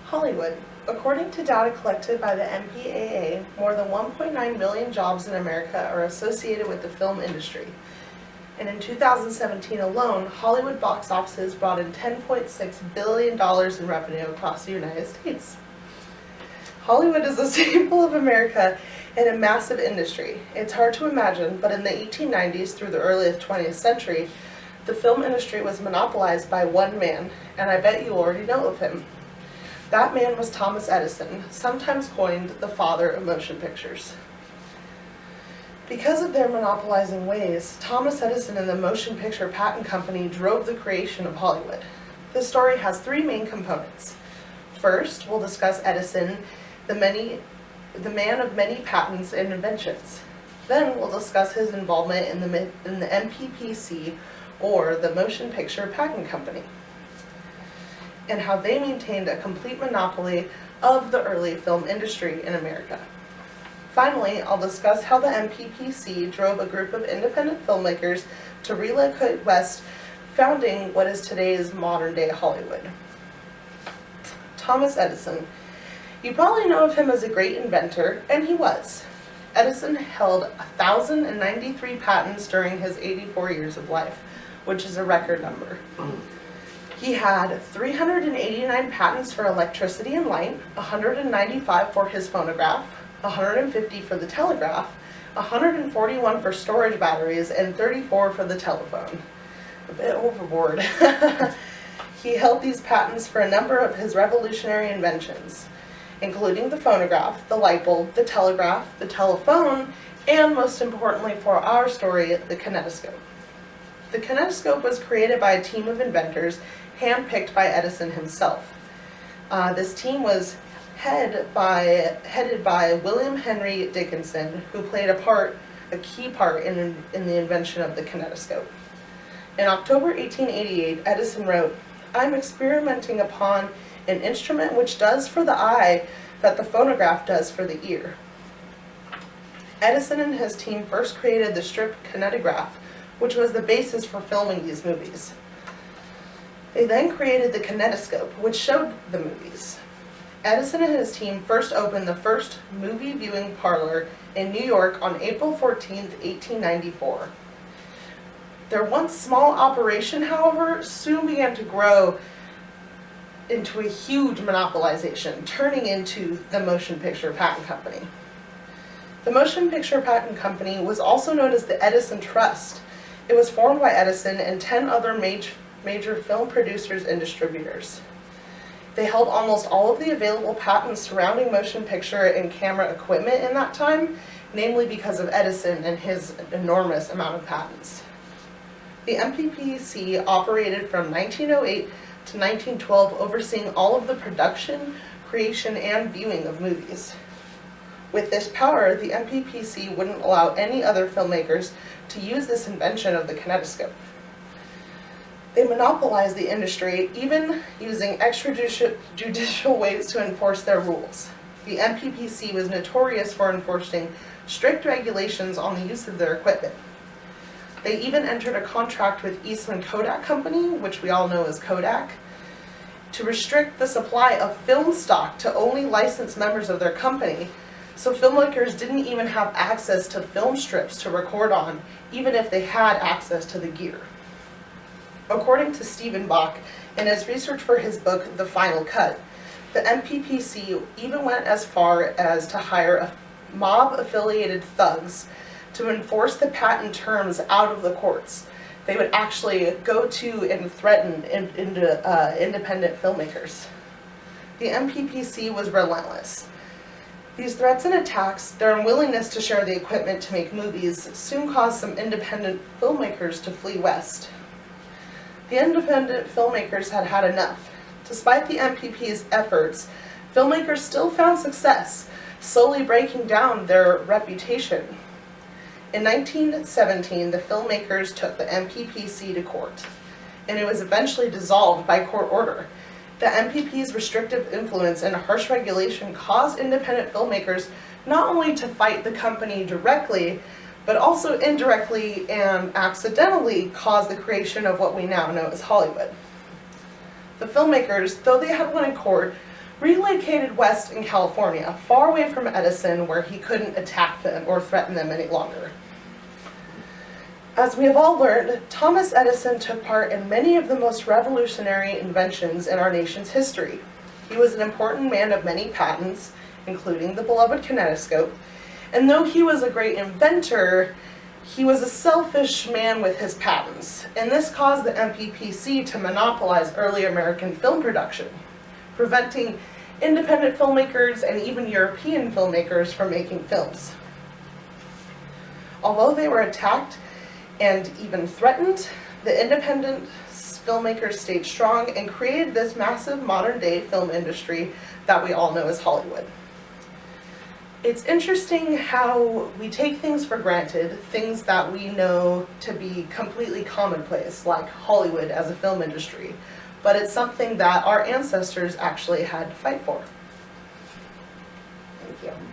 Hollywood. According to data collected by the MPAA, more than 1.9 million jobs in America are associated with the film industry. And in 2017 alone, Hollywood box offices brought in $10.6 billion in revenue across the United States. Hollywood is a staple of America and a massive industry. It's hard to imagine, but in the 1890s through the early 20th century, the film industry was monopolized by one man, and I bet you already know of him. That man was Thomas Edison, sometimes coined the father of motion pictures. Because of their monopolizing ways, Thomas Edison and the Motion Picture Patent Company drove the creation of Hollywood. This story has three main components. First, we'll discuss Edison, the man of many patents and inventions. Then we'll discuss his involvement in the MPPC, or the Motion Picture Patent Company, and how they maintained a complete monopoly of the early film industry in America. Finally, I'll discuss how the MPPC drove a group of independent filmmakers to relocate west, founding what is today's modern-day Hollywood. Thomas Edison. You probably know of him as a great inventor, and he was. Edison held 1,093 patents during his 84 years of life, which is a record number. He had 389 patents for electricity and light, 195 for his phonograph, 150 for the telegraph, 141 for storage batteries, and 34 for the telephone. A bit overboard. He held these patents for a number of his revolutionary inventions, including the phonograph, the light bulb, the telegraph, the telephone, and most importantly for our story, the kinetoscope. The kinetoscope was created by a team of inventors handpicked by Edison himself. This team was headed by William Henry Dickinson, who played a key part in the invention of the kinetoscope. In October 1888, Edison wrote, "I'm experimenting upon an instrument which does for the eye that the phonograph does for the ear." Edison and his team first created the strip kinetograph, which was the basis for filming these movies. They then created the kinetoscope, which showed the movies. Edison and his team first opened the first movie viewing parlor in New York on April 14, 1894. Their once small operation, however, soon began to grow into a huge monopolization, turning into the Motion Picture Patent Company. The Motion Picture Patent Company was also known as the Edison Trust. It was formed by Edison and 10 other major film producers and distributors. They held almost all of the available patents surrounding motion picture and camera equipment in that time, namely because of Edison and his enormous amount of patents. The MPPC operated from 1908 to 1912, overseeing all of the production, creation, and viewing of movies. With this power, the MPPC wouldn't allow any other filmmakers to use this invention of the kinetoscope. They monopolized the industry, even using extrajudicial ways to enforce their rules. The MPPC was notorious for enforcing strict regulations on the use of their equipment. They even entered a contract with Eastman Kodak Company, which we all know as Kodak, to restrict the supply of film stock to only licensed members of their company, so filmmakers didn't even have access to film strips to record on, even if they had access to the gear. According to Stephen Bach, in his research for his book, The Final Cut, the MPPC even went as far as to hire mob-affiliated thugs to enforce the patent terms out of the courts. They would actually go to and threaten independent filmmakers. The MPPC was relentless. These threats and attacks, their unwillingness to share the equipment to make movies, soon caused some independent filmmakers to flee west. The independent filmmakers had had enough. Despite the MPP's efforts, filmmakers still found success, slowly breaking down their reputation. In 1917, the filmmakers took the MPPC to court, and it was eventually dissolved by court order. The MPP's restrictive influence and harsh regulation caused independent filmmakers not only to fight the company directly, but also indirectly and accidentally caused the creation of what we now know as Hollywood. The filmmakers, though they had won in court, relocated west in California, far away from Edison, where he couldn't attack them or threaten them any longer. As we have all learned, Thomas Edison took part in many of the most revolutionary inventions in our nation's history. He was an important man of many patents, including the beloved kinetoscope, and though he was a great inventor, he was a selfish man with his patents, and this caused the MPPC to monopolize early American film production, preventing independent filmmakers and even European filmmakers from making films. Although they were attacked and even threatened, the independent filmmakers stayed strong and created this massive modern-day film industry that we all know as Hollywood. It's interesting how we take things for granted, things that we know to be completely commonplace, like Hollywood as a film industry, but it's something that our ancestors actually had to fight for. Thank you.